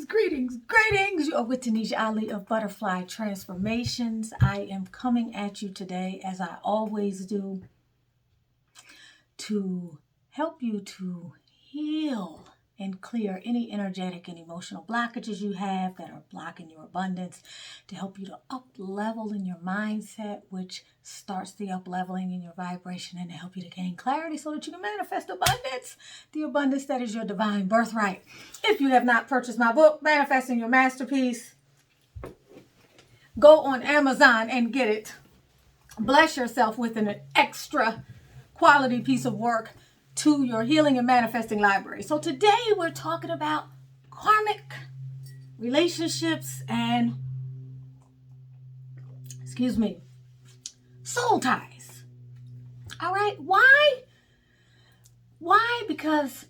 Greetings. You are with Tanisha Ali of Butterfly Transformations. I am coming at you today, as I always do, to help you to heal and clear any energetic and emotional blockages you have that are blocking your abundance, to help you to up-level in your mindset, which starts the up-leveling in your vibration, and to help you to gain clarity so that you can manifest abundance, the abundance that is your divine birthright. If you have not purchased my book, Manifesting Your Masterpiece, go on Amazon and get it. Bless yourself with an extra quality piece of work to your healing and manifesting library. So today we're talking about karmic relationships and, soul ties. All right. Why? Because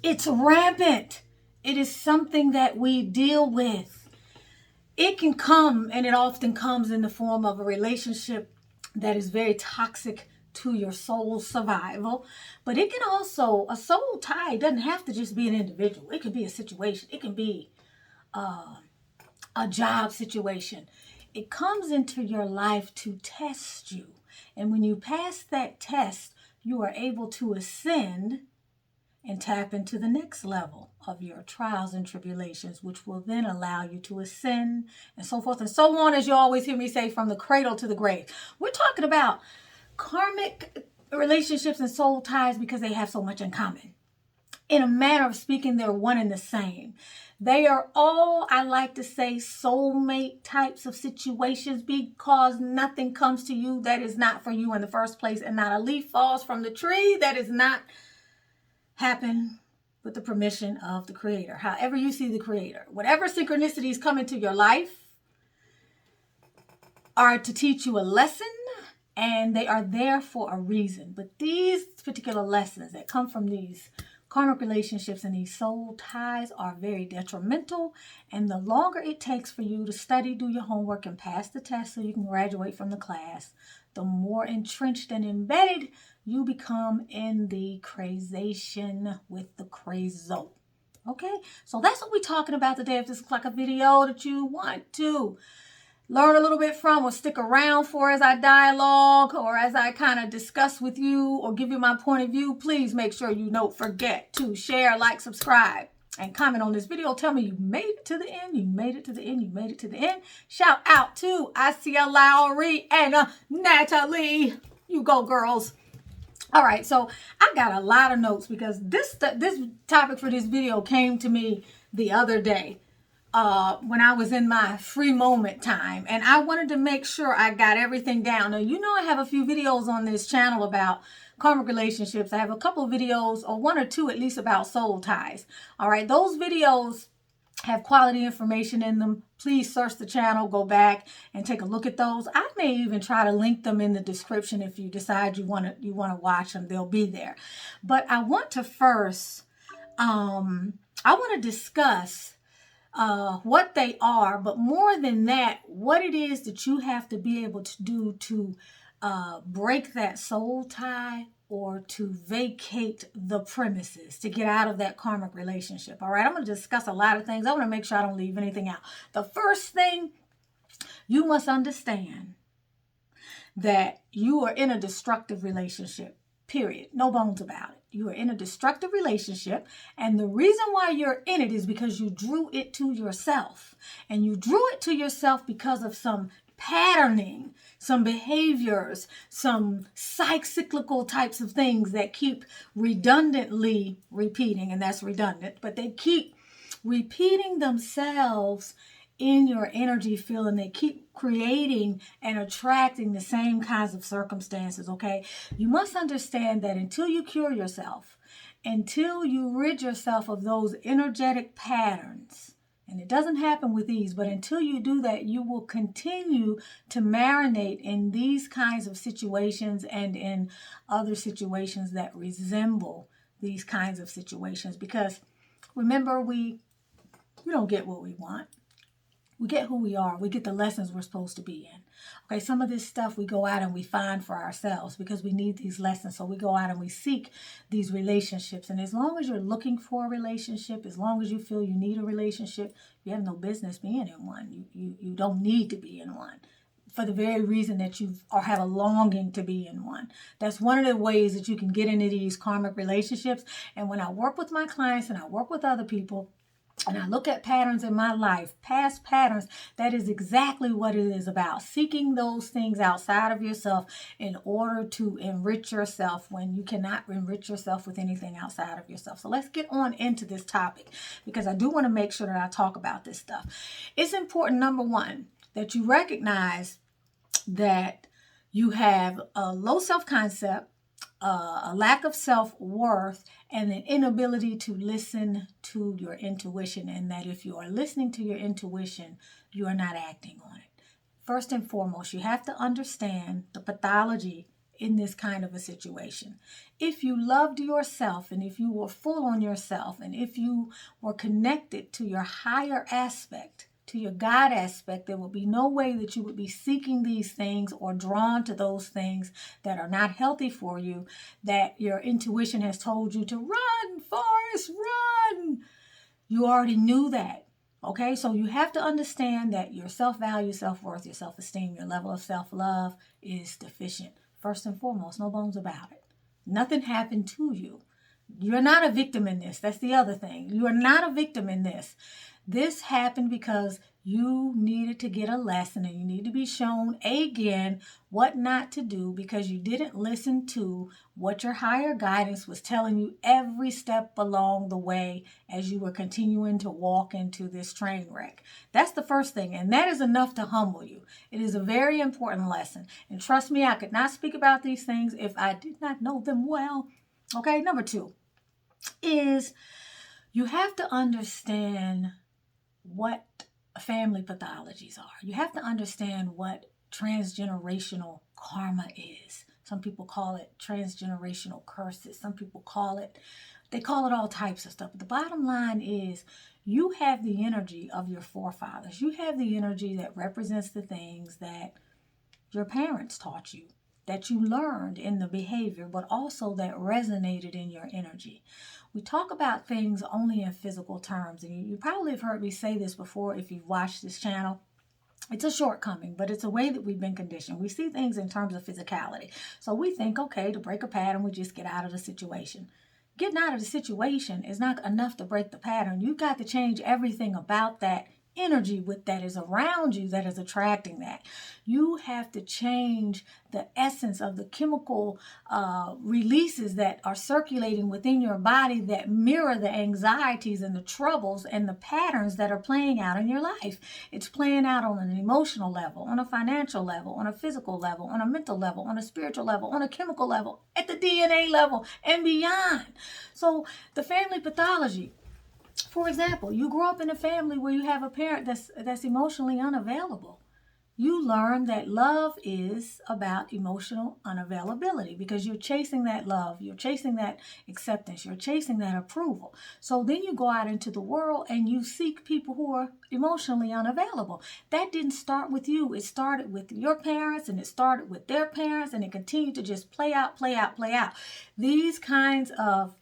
it's rampant. It is something that we deal with. It can come, and it often comes in the form of a relationship that is very toxic to your soul's survival. But it can also, a soul tie doesn't have to just be an individual. It could be a situation. It can be a job situation. It comes into your life to test you. And when you pass that test, you are able to ascend and tap into the next level of your trials and tribulations, which will then allow you to ascend and so forth and so on, as you always hear me say, from the cradle to the grave. We're talking about karmic relationships and soul ties because they have so much in common. In a manner of speaking, they're one and the same. They are all, I like to say, soulmate types of situations, because nothing comes to you that is not for you in the first place, and not a leaf falls from the tree that is not happen with the permission of the Creator. However you see the Creator, whatever synchronicities come into your life are to teach you a lesson, and they are there for a reason. But these particular lessons that come from these karmic relationships and these soul ties are very detrimental. And the longer it takes for you to study, do your homework, and pass the test so you can graduate from the class, the more entrenched and embedded you become in the crazation with the crazo. Okay, so that's what we're talking about today. If this is like a video that you want to learn a little bit from, or stick around for as I dialogue, or as I kind of discuss with you, or give you my point of view, please make sure you don't forget to share, like, subscribe, and comment on this video. Tell me you made it to the end. You made it to the end. You made it to the end. Shout out to Asia Lowry and Natalie. You go, girls. All right, so I got a lot of notes because this topic for this video came to me the other day when I was in my free moment time, and I wanted to make sure I got everything down. Now, you know, I have a few videos on this channel about karmic relationships. I have a couple of videos, or one or two at least, about soul ties. All right, those videos have quality information in them. Please search the channel, go back and take a look at those. I may even try to link them in the description if you decide you want to watch them. They'll be there. But I want to first, I want to discuss what they are, but more than that, what it is that you have to be able to do to break that soul tie, or to vacate the premises, to get out of that karmic relationship. All right, I'm going to discuss a lot of things. I want to make sure I don't leave anything out. The first thing, you must understand that you are in a destructive relationship, period. No bones about it. You are in a destructive relationship, and the reason why you're in it is because you drew it to yourself. And you drew it to yourself because of some patterning, some behaviors, some cyclical types of things that keep redundantly repeating, and that's redundant, but they keep repeating themselves in your energy field, and they keep creating and attracting the same kinds of circumstances, okay? You must understand that until you cure yourself, until you rid yourself of those energetic patterns, and it doesn't happen with ease, but until you do that, you will continue to marinate in these kinds of situations and in other situations that resemble these kinds of situations. Because remember, we don't get what we want. We get who we are. We get the lessons we're supposed to be in. Okay, some of this stuff we go out and we find for ourselves because we need these lessons. So we go out and we seek these relationships. And as long as you're looking for a relationship, as long as you feel you need a relationship, you have no business being in one. You don't need to be in one, for the very reason that you or have a longing to be in one. That's one of the ways that you can get into these karmic relationships. And when I work with my clients and I work with other people, and I look at patterns in my life, past patterns, that is exactly what it is about. Seeking those things outside of yourself in order to enrich yourself when you cannot enrich yourself with anything outside of yourself. So let's get on into this topic, because I do want to make sure that I talk about this stuff. It's important, number one, that you recognize that you have a low self-concept, a lack of self-worth, and an inability to listen to your intuition, and that if you are listening to your intuition, you are not acting on it. First and foremost, you have to understand the pathology in this kind of a situation. If you loved yourself, and if you were full on yourself, and if you were connected to your higher aspect, to your God aspect, there will be no way that you would be seeking these things or drawn to those things that are not healthy for you, that your intuition has told you to run, Forrest, run. You already knew that. Okay, so you have to understand that your self-value, self-worth, your self-esteem, your level of self-love is deficient. First and foremost, no bones about it. Nothing happened to you. You're not a victim in this. That's the other thing. You are not a victim in this. This happened because you needed to get a lesson, and you need to be shown again what not to do, because you didn't listen to what your higher guidance was telling you every step along the way as you were continuing to walk into this train wreck. That's the first thing, and that is enough to humble you. It is a very important lesson, and trust me, I could not speak about these things if I did not know them well. Okay, number two is you have to understand what family pathologies are. You have to understand what transgenerational karma is. Some people call it transgenerational curses. Some people they call it all types of stuff. But the bottom line is you have the energy of your forefathers. You have the energy that represents the things that your parents taught you, that you learned in the behavior, but also that resonated in your energy. We talk about things only in physical terms, and you probably have heard me say this before if you've watched this channel. It's a shortcoming, but it's a way that we've been conditioned. We see things in terms of physicality. So we think, okay, to break a pattern, we just get out of the situation. Getting out of the situation is not enough to break the pattern. You've got to change everything about that energy that is around you that is attracting that. You have to change the essence of the chemical releases that are circulating within your body that mirror the anxieties and the troubles and the patterns that are playing out in your life. It's playing out on an emotional level, on a financial level, on a physical level, on a mental level, on a spiritual level, on a chemical level, at the DNA level, and beyond. So the family pathology. For example, you grow up in a family where you have a parent that's emotionally unavailable. You learn that love is about emotional unavailability because you're chasing that love, you're chasing that acceptance, you're chasing that approval. So then you go out into the world and you seek people who are emotionally unavailable. That didn't start with you. It started with your parents, and it started with their parents, and it continued to just play out. These kinds of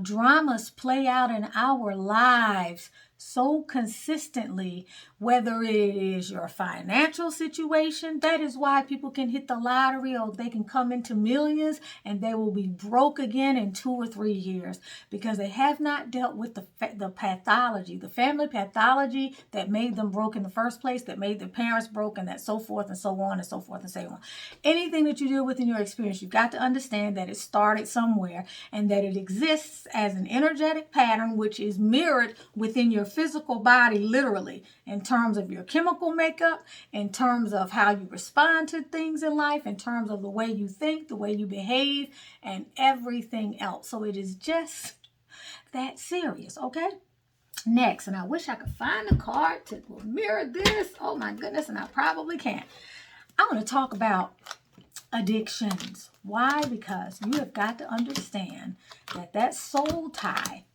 dramas play out in our lives so consistently, whether it is your financial situation. That is why people can hit the lottery, or they can come into millions and they will be broke again in 2 or 3 years, because they have not dealt with the pathology, the family pathology that made them broke in the first place, that made their parents broke, and that so forth and so on and so forth and so on. Anything that you deal with in your experience, you've got to understand that it started somewhere, and that it exists as an energetic pattern which is mirrored within your physical body, literally, in terms of your chemical makeup, in terms of how you respond to things in life, in terms of the way you think, the way you behave, and everything else. So it is just that serious, okay? Next, and I wish I could find a card to mirror this. Oh my goodness, and I probably can't. I want to talk about addictions. Why? Because you have got to understand that soul tie,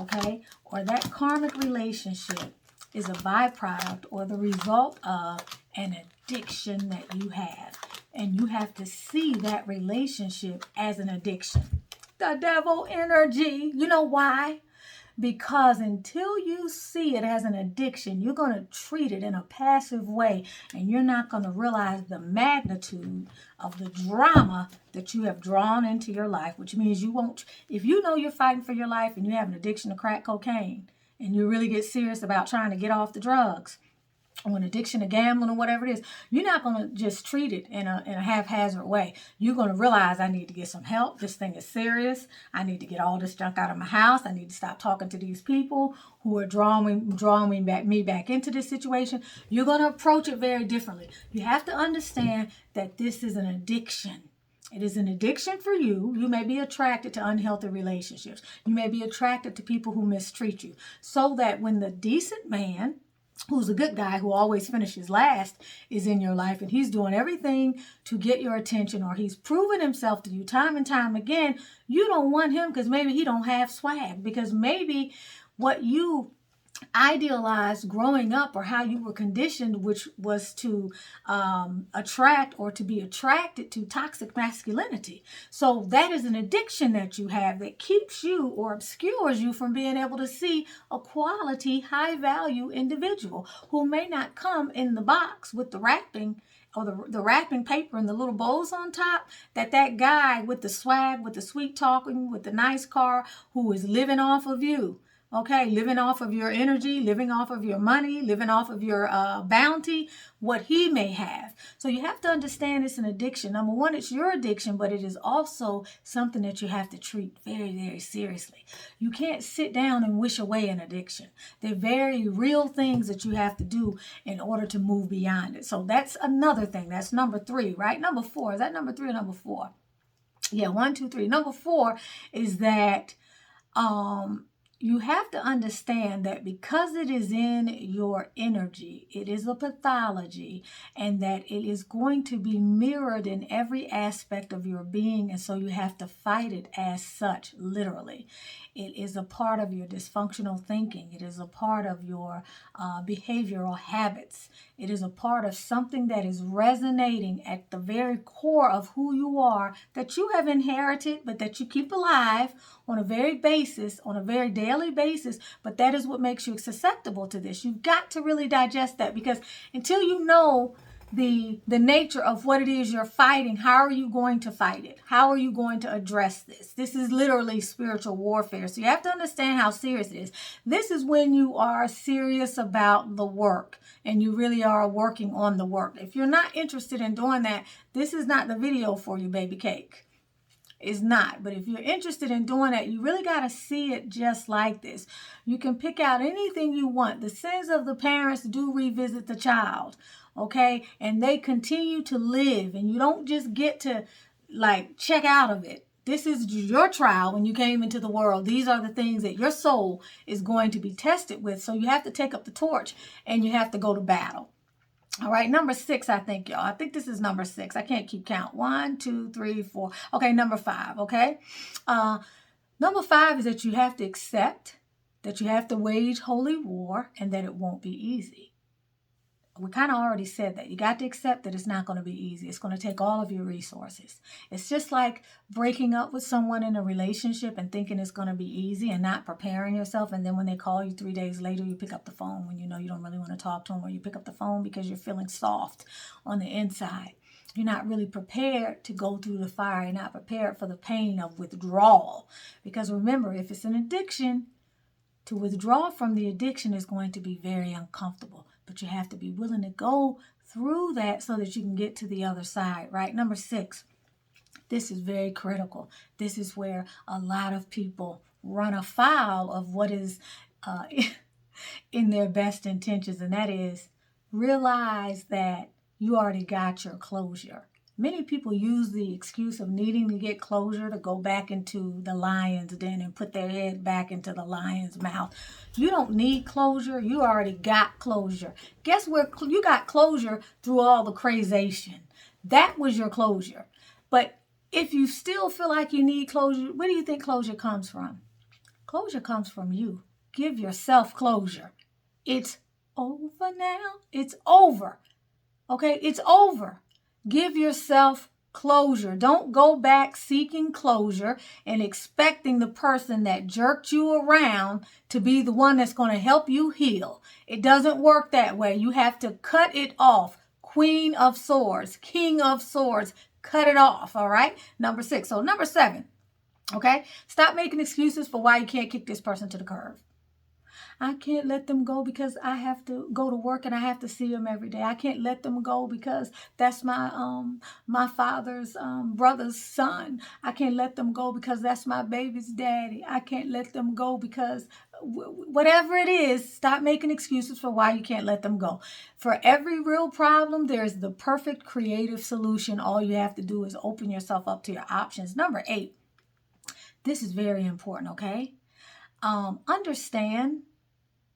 okay, or that karmic relationship is a byproduct or the result of an addiction that you have. And you have to see that relationship as an addiction. The devil energy. You know why? Because until you see it as an addiction, you're going to treat it in a passive way, and you're not going to realize the magnitude of the drama that you have drawn into your life, which means you won't, if you know you're fighting for your life and you have an addiction to crack cocaine, and you really get serious about trying to get off the drugs, or an addiction to gambling or whatever it is, you're not going to just treat it in a haphazard way. You're going to realize, I need to get some help. This thing is serious. I need to get all this junk out of my house. I need to stop talking to these people who are drawing me back into this situation. You're going to approach it very differently. You have to understand that this is an addiction. It is an addiction for you. You may be attracted to unhealthy relationships. You may be attracted to people who mistreat you. So that when the decent man, who's a good guy who always finishes last, is in your life, and he's doing everything to get your attention, or he's proven himself to you time and time again, you don't want him because maybe he don't have swag, because maybe what you idealized growing up, or how you were conditioned, which was to attract or to be attracted to toxic masculinity. So that is an addiction that you have that keeps you or obscures you from being able to see a quality, high value individual who may not come in the box with the wrapping or the wrapping paper and the little bows on top, that guy with the swag, with the sweet talking, with the nice car, who is living off of you. Okay, living off of your energy, living off of your money, living off of your bounty, what he may have. So you have to understand it's an addiction. Number one, it's your addiction, but it is also something that you have to treat very, very seriously. You can't sit down and wish away an addiction. They're very real things that you have to do in order to move beyond it. So that's another thing. That's number 3, right? Number 4, is that number 3 or number 4? Yeah, 1, 2, 3. Number 4 is that you have to understand that because it is in your energy, it is a pathology, and that it is going to be mirrored in every aspect of your being, and so you have to fight it as such, literally. It is a part of your dysfunctional thinking. It is a part of your behavioral habits. It is a part of something that is resonating at the very core of who you are, that you have inherited, but that you keep alive on a very daily basis. But that is what makes you susceptible to this. You've got to really digest that, because until you know the nature of what it is you're fighting, how are you going to fight it? How are you going to address this? This is literally spiritual warfare. So you have to understand how serious it is. This is when you are serious about the work and you really are working on the work. If you're not interested in doing that, this is not the video for you, baby cake. It's not. But if you're interested in doing that, you really got to see it just like this. You can pick out anything you want. The sins of the parents do revisit the child. Okay, and they continue to live, and you don't just get to check out of it. This is your trial when you came into the world. These are the things that your soul is going to be tested with. So you have to take up the torch and you have to go to battle. All right, number 6, I think, y'all. I think this is number 6. I can't keep count. 1, 2, 3, 4. Okay, number 5, okay? Number 5 is that you have to accept that you have to wage holy war and that it won't be easy. We kind of already said that. You got to accept that it's not going to be easy. It's going to take all of your resources. It's just like breaking up with someone in a relationship and thinking it's going to be easy and not preparing yourself. And then when they call you 3 days later, you pick up the phone when you know you don't really want to talk to them, or you pick up the phone because you're feeling soft on the inside. You're not really prepared to go through the fire. You're not prepared for the pain of withdrawal. Because remember, if it's an addiction, to withdraw from the addiction is going to be very uncomfortable. But you have to be willing to go through that so that you can get to the other side, right? Number 6, this is very critical. This is where a lot of people run afoul of what is in their best intentions, and that is realize that you already got your closure. Many people use the excuse of needing to get closure to go back into the lion's den and put their head back into the lion's mouth. You don't need closure. You already got closure. Guess where you got closure? Through all the crazation. That was your closure. But if you still feel like you need closure, where do you think closure comes from? Closure comes from you. Give yourself closure. It's over now. It's over. Okay, it's over. Give yourself closure. Don't go back seeking closure and expecting the person that jerked you around to be the one that's going to help you heal. It doesn't work that way. You have to cut it off. Queen of Swords, King of Swords, cut it off, all right? Number 6. So number 7, okay? Stop making excuses for why you can't kick this person to the curb. I can't let them go because I have to go to work and I have to see them every day. I can't let them go because that's my father's brother's son. I can't let them go because that's my baby's daddy. I can't let them go because whatever it is, stop making excuses for why you can't let them go. For every real problem, there's the perfect creative solution. All you have to do is open yourself up to your options. Number 8, this is very important, okay? Understand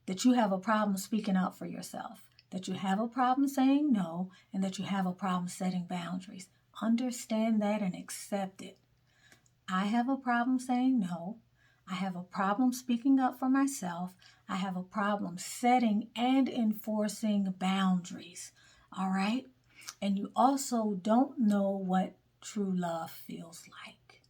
that you have a problem speaking up for yourself, that you have a problem saying no, and that you have a problem setting boundaries. Understand that and accept it. I have a problem saying no. I have a problem speaking up for myself. I have a problem setting and enforcing boundaries. All right? And you also don't know what true love feels like.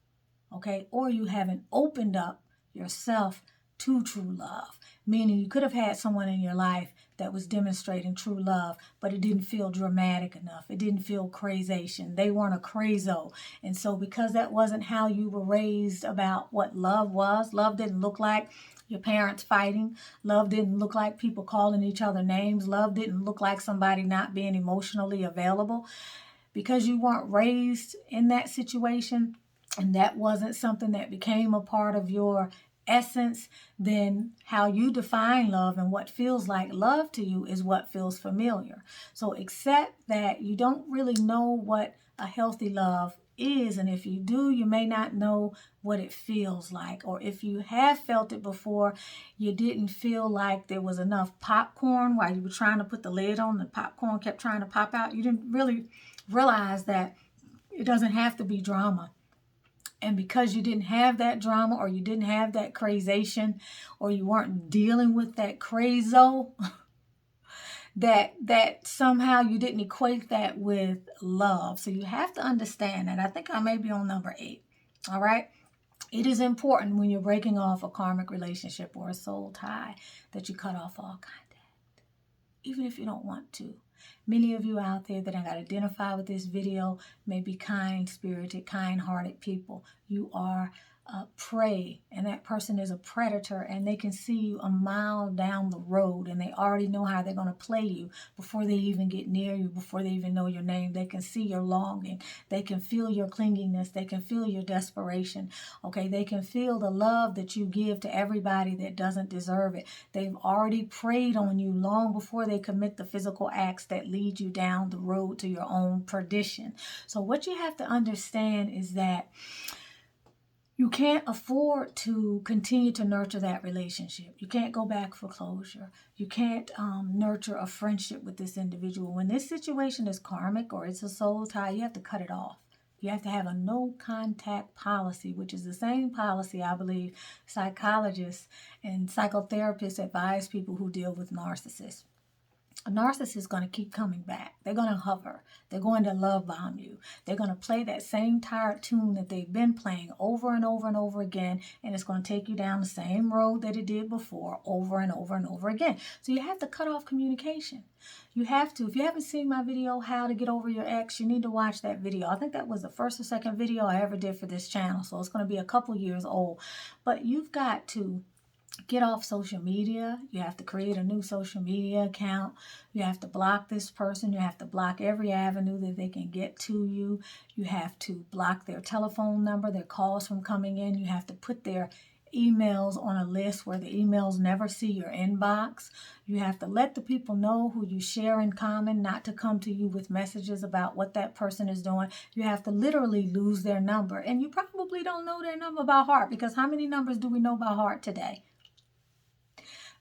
Okay? Or you haven't opened up yourself to true love, meaning you could have had someone in your life that was demonstrating true love, but it didn't feel dramatic enough. It didn't feel crazation. They weren't a crazo. And so because that wasn't how you were raised about what love was, love didn't look like your parents fighting. Love didn't look like people calling each other names. Love didn't look like somebody not being emotionally available. Because you weren't raised in that situation, and that wasn't something that became a part of your essence, then how you define love and what feels like love to you is what feels familiar. So accept that you don't really know what a healthy love is, and if you do, you may not know what it feels like, or if you have felt it before, you didn't feel like there was enough popcorn while you were trying to put the lid on, the popcorn kept trying to pop out. You didn't really realize that it doesn't have to be drama. And because you didn't have that drama, or you didn't have that crazation, or you weren't dealing with that crazo, that somehow you didn't equate that with love. So you have to understand that. I think I may be on number 8. All right. It is important when you're breaking off a karmic relationship or a soul tie that you cut off all contact, even if you don't want to. Many of you out there that I got to identify with this video may be kind-spirited, kind-hearted people. You are prey, and that person is a predator, and they can see you a mile down the road, and they already know how they're going to play you before they even get near you, before they even know your name. They can see your longing. They can feel your clinginess. They can feel your desperation. Okay, they can feel the love that you give to everybody that doesn't deserve it. They've already preyed on you long before they commit the physical acts that lead you down the road to your own perdition. So what you have to understand is that you can't afford to continue to nurture that relationship. You can't go back for closure. You can't nurture a friendship with this individual. When this situation is karmic or it's a soul tie, you have to cut it off. You have to have a no contact policy, which is the same policy I believe psychologists and psychotherapists advise people who deal with narcissists. A narcissist is going to keep coming back. They're going to hover. They're going to love bomb you. They're going to play that same tired tune that they've been playing over and over and over again, and it's going to take you down the same road that it did before over and over and over again. So you have to cut off communication. You have to. If you haven't seen my video, How to Get Over Your Ex, you need to watch that video. I think that was the first or second video I ever did for this channel, so it's going to be a couple years old. But you've got to get off social media. You have to create a new social media account. You have to block this person. You have to block every avenue that they can get to you. You have to block their telephone number, their calls from coming in. You have to put their emails on a list where the emails never see your inbox. You have to let the people know who you share in common not to come to you with messages about what that person is doing. You have to literally lose their number. And you probably don't know their number by heart, because how many numbers do we know by heart today?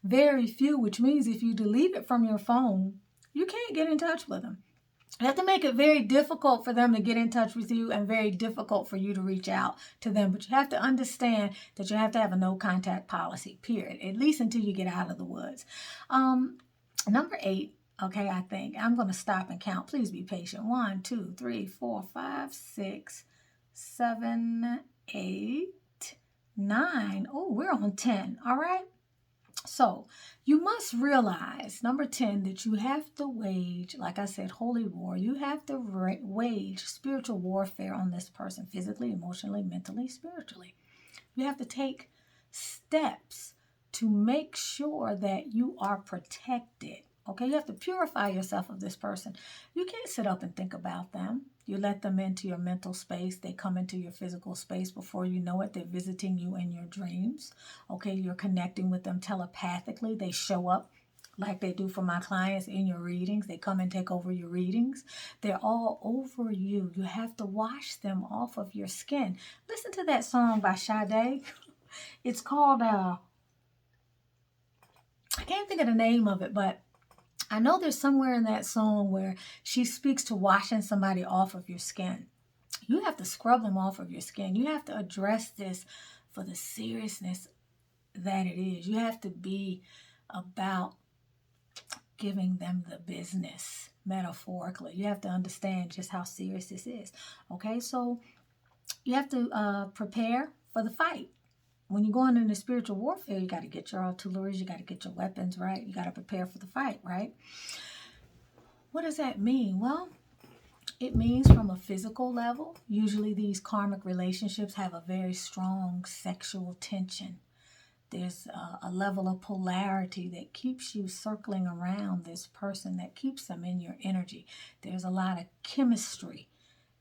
Very few, which means if you delete it from your phone, you can't get in touch with them. You have to make it very difficult for them to get in touch with you and very difficult for you to reach out to them. But you have to understand that you have to have a no contact policy, period, at least until you get out of the woods. Number 8, okay, I think. I'm going to stop and count. Please be patient. 1, 2, 3, 4, 5, 6, 7, 8, 9. Oh, we're on 10. All right. So you must realize, number 10, that you have to wage, like I said, holy war. You have to wage spiritual warfare on this person, physically, emotionally, mentally, spiritually. You have to take steps to make sure that you are protected. Okay, you have to purify yourself of this person. You can't sit up and think about them. You let them into your mental space. They come into your physical space. Before you know it, they're visiting you in your dreams. Okay, you're connecting with them telepathically. They show up like they do for my clients in your readings. They come and take over your readings. They're all over you. You have to wash them off of your skin. Listen to that song by Sade. It's called, I can't think of the name of it, but I know there's somewhere in that song where she speaks to washing somebody off of your skin. You have to scrub them off of your skin. You have to address this for the seriousness that it is. You have to be about giving them the business, metaphorically. You have to understand just how serious this is. Okay, so you have to prepare for the fight. When you're going into spiritual warfare, you got to get your artillery, you got to get your weapons, right? You got to prepare for the fight, right? What does that mean? Well, it means from a physical level, usually these karmic relationships have a very strong sexual tension. There's a level of polarity that keeps you circling around this person, that keeps them in your energy. There's a lot of chemistry,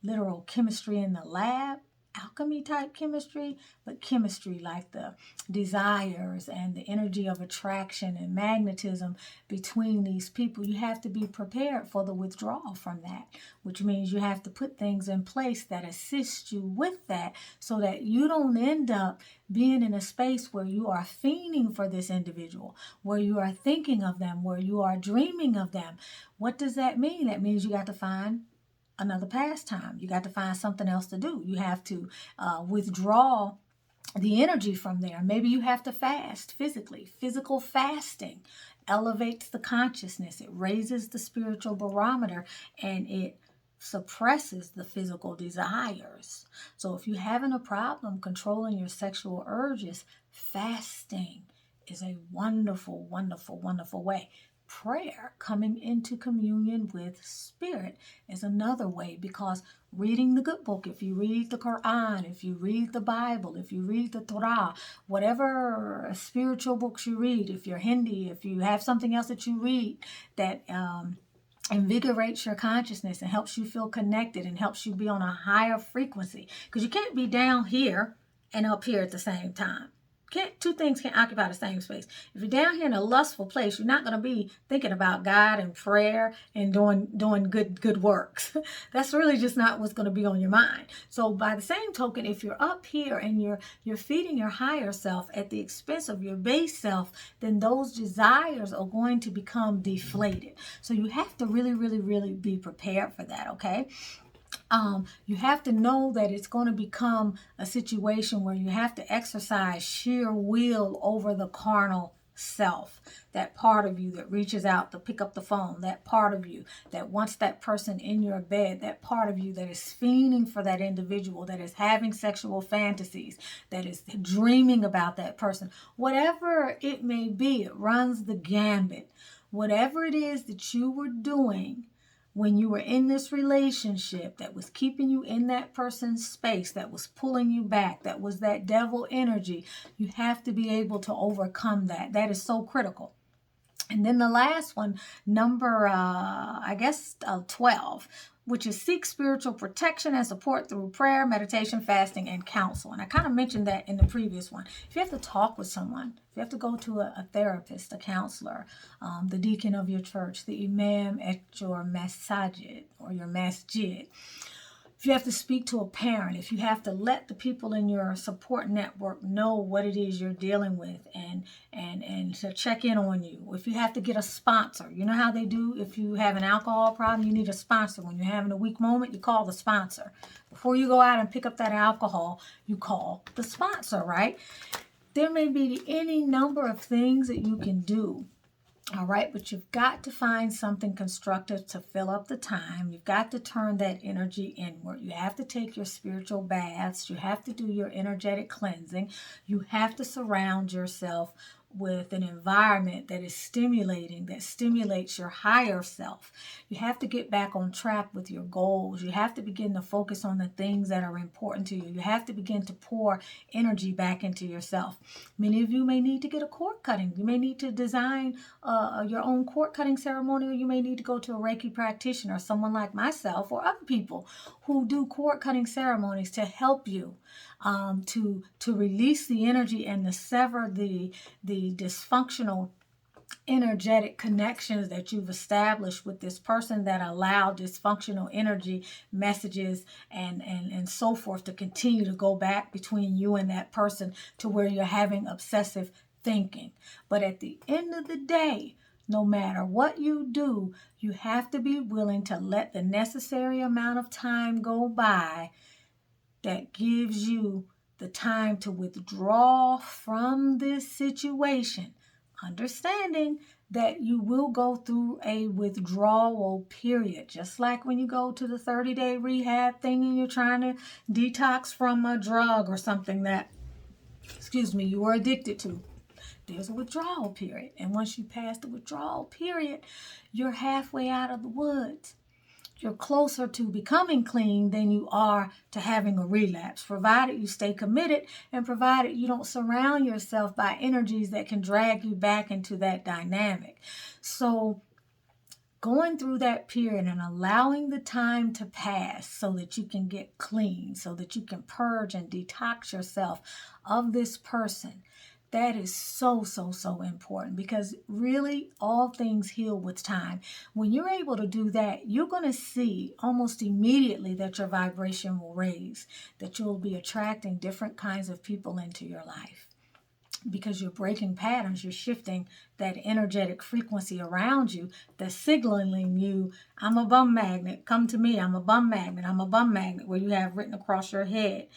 literal chemistry in the lab, alchemy type chemistry, but chemistry like the desires and the energy of attraction and magnetism between these people. You have to be prepared for the withdrawal from that, which means you have to put things in place that assist you with that so that you don't end up being in a space where you are fiending for this individual, where you are thinking of them, where you are dreaming of them. What does that mean? That means you got to find another pastime. You got to find something else to do. You have to withdraw the energy from there. Maybe you have to fast physically. Physical fasting elevates the consciousness. It raises the spiritual barometer and it suppresses the physical desires. So if you're having a problem controlling your sexual urges, fasting is a wonderful, wonderful, wonderful way. Prayer, coming into communion with spirit, is another way, because reading the good book, if you read the Quran, if you read the Bible, if you read the Torah, whatever spiritual books you read, if you're Hindi, if you have something else that you read that invigorates your consciousness and helps you feel connected and helps you be on a higher frequency, because you can't be down here and up here at the same time. Two things can't occupy the same space. If you're down here in a lustful place, you're not going to be thinking about God and prayer and doing good works. That's really just not what's going to be on your mind. So by the same token, if you're up here and you're feeding your higher self at the expense of your base self, then those desires are going to become deflated. So you have to really, really, really be prepared for that, okay? You have to know that it's going to become a situation where you have to exercise sheer will over the carnal self, that part of you that reaches out to pick up the phone, that part of you that wants that person in your bed, that part of you that is fiending for that individual, that is having sexual fantasies, that is dreaming about that person. Whatever it may be, it runs the gambit. Whatever it is that you were doing when you were in this relationship that was keeping you in that person's space, that was pulling you back, that was that devil energy, you have to be able to overcome that. That is so critical. And then the last one, number, 12, which is seek spiritual protection and support through prayer, meditation, fasting, and counsel. And I kind of mentioned that in the previous one. If you have to talk with someone, if you have to go to a therapist, a counselor, the deacon of your church, the imam at your masjid or your masjid, if you have to speak to a parent, if you have to let the people in your support network know what it is you're dealing with and to check in on you, if you have to get a sponsor, you know how they do if you have an alcohol problem, you need a sponsor. When you're having a weak moment, you call the sponsor. Before you go out and pick up that alcohol, you call the sponsor, right? There may be any number of things that you can do All right, but you've got to find something constructive to fill up the time. You've got to turn that energy inward. You have to take your spiritual baths. You have to do your energetic cleansing. You have to surround yourself with an environment that is stimulating, that stimulates your higher self. You have to get back on track with your goals. You have to begin to focus on the things that are important to you. You have to begin to pour energy back into yourself. Many of you may need to get a cord cutting. You may need to design your own cord cutting ceremony, or you may need to go to a Reiki practitioner, someone like myself or other people who do cord cutting ceremonies to help you to release the energy and to sever the dysfunctional energetic connections that you've established with this person that allow dysfunctional energy messages and so forth to continue to go back between you and that person to where you're having obsessive thinking. But at the end of the day, no matter what you do, you have to be willing to let the necessary amount of time go by that gives you the time to withdraw from this situation, understanding that you will go through a withdrawal period, just like when you go to the 30-day rehab thing and you're trying to detox from a drug or something that, you were addicted to. There's a withdrawal period, and once you pass the withdrawal period, you're halfway out of the woods. You're closer to becoming clean than you are to having a relapse, provided you stay committed and provided you don't surround yourself by energies that can drag you back into that dynamic. So going through that period and allowing the time to pass so that you can get clean, so that you can purge and detox yourself of this person, that is so, so, so important, because really all things heal with time. When you're able to do that, you're going to see almost immediately that your vibration will raise, that you'll be attracting different kinds of people into your life, because you're breaking patterns. You're shifting that energetic frequency around you that's signaling you, I'm a bum magnet, come to me, I'm a bum magnet, I'm a bum magnet, where you have written across your head,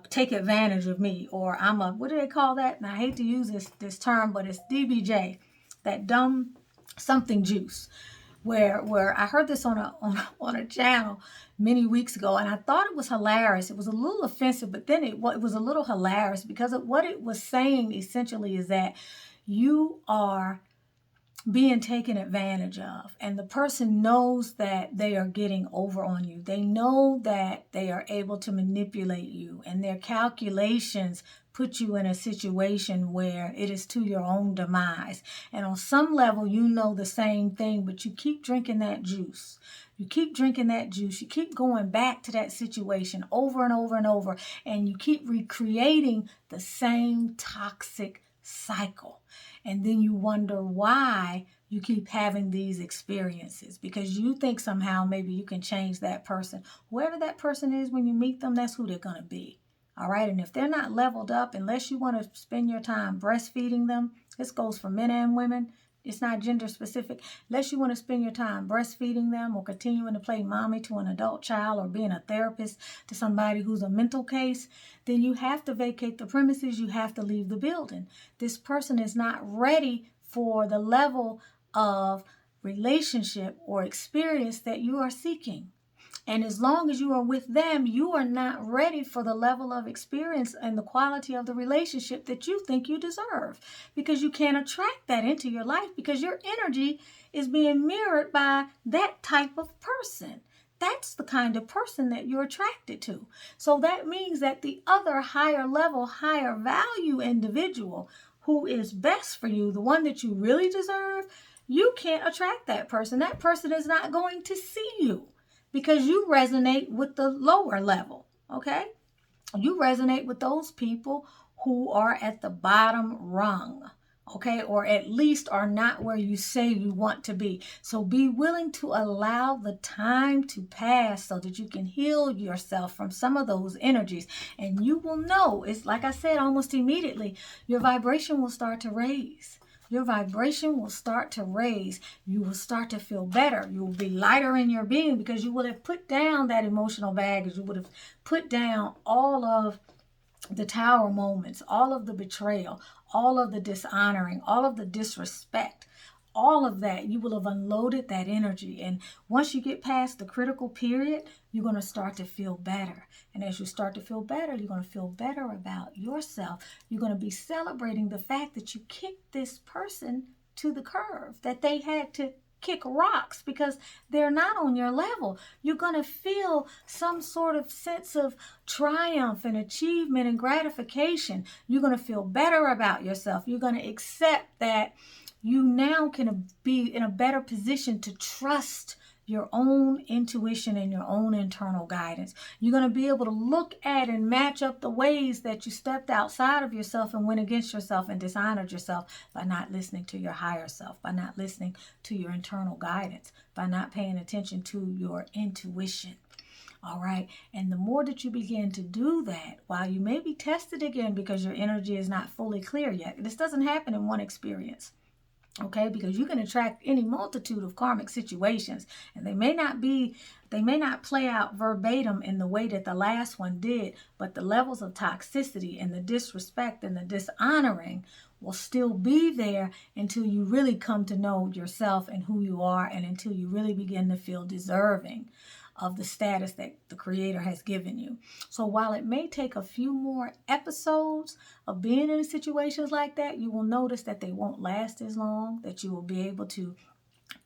take advantage of me, or I'm a, what do they call that? And I hate to use this term, but it's DBJ, that dumb something juice, where I heard this on a channel many weeks ago, and I thought it was hilarious. It was a little offensive, but then it was a little hilarious, because what it was saying essentially is that you are being taken advantage of, and the person knows that they are getting over on you. They know that they are able to manipulate you, and their calculations put you in a situation where it is to your own demise. And on some level, you know the same thing, but you keep drinking that juice. You keep drinking that juice. You keep going back to that situation over and over and over, and you keep recreating the same toxic cycle. And then you wonder why you keep having these experiences, because you think somehow maybe you can change that person. Whoever that person is, when you meet them, that's who they're going to be. All right. And if they're not leveled up, unless you want to spend your time breastfeeding them, this goes for men and women. It's not gender specific. Unless you want to spend your time breastfeeding them or continuing to play mommy to an adult child or being a therapist to somebody who's a mental case, then you have to vacate the premises. You have to leave the building. This person is not ready for the level of relationship or experience that you are seeking. And as long as you are with them, you are not ready for the level of experience and the quality of the relationship that you think you deserve, because you can't attract that into your life, because your energy is being mirrored by that type of person. That's the kind of person that you're attracted to. So that means that the other higher level, higher value individual who is best for you, the one that you really deserve, you can't attract that person. That person is not going to see you, because you resonate with the lower level, okay? You resonate with those people who are at the bottom rung, okay? Or at least are not where you say you want to be. So be willing to allow the time to pass so that you can heal yourself from some of those energies. And you will know, it's like I said, almost immediately, your vibration will start to raise. Your vibration will start to raise. You will start to feel better. You will be lighter in your being, because you would have put down that emotional baggage. You would have put down all of the tower moments, all of the betrayal, all of the dishonoring, all of the disrespect, all of that, you will have unloaded that energy. And once you get past the critical period, you're going to start to feel better. And as you start to feel better, you're going to feel better about yourself. You're going to be celebrating the fact that you kicked this person to the curb, that they had to kick rocks because they're not on your level. You're going to feel some sort of sense of triumph and achievement and gratification. You're going to feel better about yourself. You're going to accept that you now can be in a better position to trust your own intuition and your own internal guidance. You're going to be able to look at and match up the ways that you stepped outside of yourself and went against yourself and dishonored yourself by not listening to your higher self, by not listening to your internal guidance, by not paying attention to your intuition. All right. And the more that you begin to do that, while you may be tested again because your energy is not fully clear yet, this doesn't happen in one experience. Okay, because you can attract any multitude of karmic situations, and they may not play out verbatim in the way that the last one did, but the levels of toxicity and the disrespect and the dishonoring will still be there until you really come to know yourself and who you are, and until you really begin to feel deserving of the status that the Creator has given you. So while it may take a few more episodes of being in situations like that, you will notice that they won't last as long, that you will be able to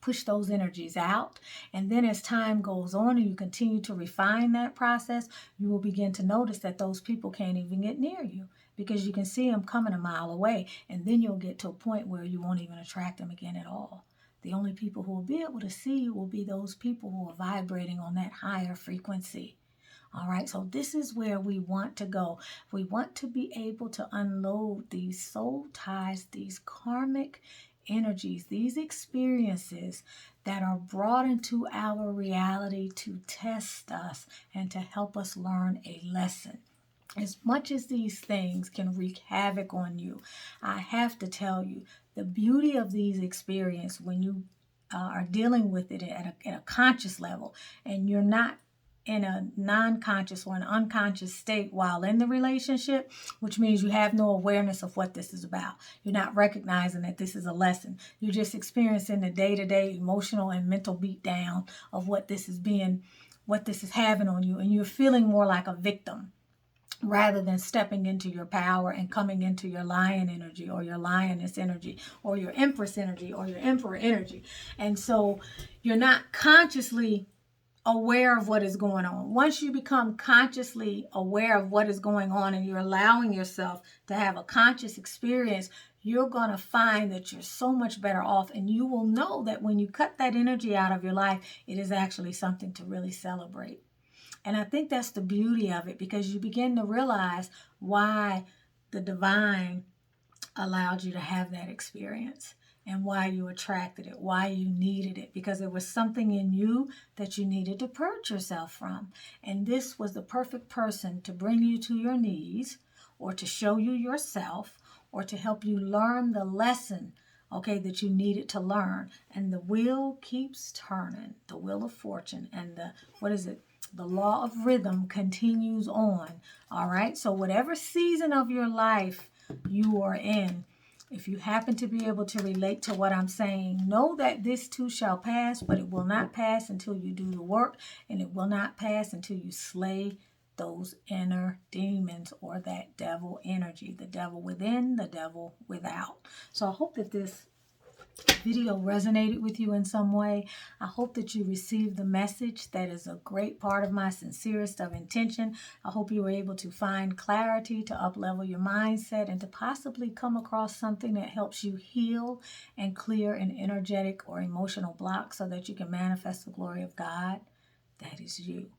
push those energies out. And then as time goes on and you continue to refine that process, you will begin to notice that those people can't even get near you because you can see them coming a mile away. And then you'll get to a point where you won't even attract them again at all. The only people who will be able to see you will be those people who are vibrating on that higher frequency. All right, so this is where we want to go. We want to be able to unload these soul ties, these karmic energies, these experiences that are brought into our reality to test us and to help us learn a lesson. As much as these things can wreak havoc on you, I have to tell you, the beauty of these experiences when you are dealing with it at a conscious level, and you're not in a non-conscious or an unconscious state while in the relationship, which means you have no awareness of what this is about. You're not recognizing that this is a lesson. You're just experiencing the day-to-day emotional and mental beatdown of what this is having on you, and you're feeling more like a victim, rather than stepping into your power and coming into your lion energy or your lioness energy or your empress energy or your emperor energy. And so you're not consciously aware of what is going on. Once you become consciously aware of what is going on and you're allowing yourself to have a conscious experience, you're going to find that you're so much better off, and you will know that when you cut that energy out of your life, it is actually something to really celebrate. And I think that's the beauty of it, because you begin to realize why the divine allowed you to have that experience and why you attracted it, why you needed it, because there was something in you that you needed to purge yourself from. And this was the perfect person to bring you to your knees, or to show you yourself, or to help you learn the lesson, okay, that you needed to learn. And the wheel keeps turning, the wheel of fortune, and the law of rhythm continues on. All right. So whatever season of your life you are in, if you happen to be able to relate to what I'm saying, know that this too shall pass, but it will not pass until you do the work, and it will not pass until you slay those inner demons or that devil energy, the devil within, the devil without. So I hope that this video resonated with you in some way. I hope that you received the message. That is a great part of my sincerest of intention. I hope you were able to find clarity, to up-level your mindset, and to possibly come across something that helps you heal and clear an energetic or emotional block so that you can manifest the glory of God. That is you.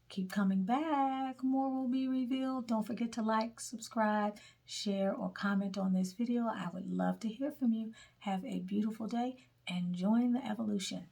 Keep coming back. More will be revealed. Don't forget to like, subscribe, share, or comment on this video. I would love to hear from you. Have a beautiful day and join the evolution.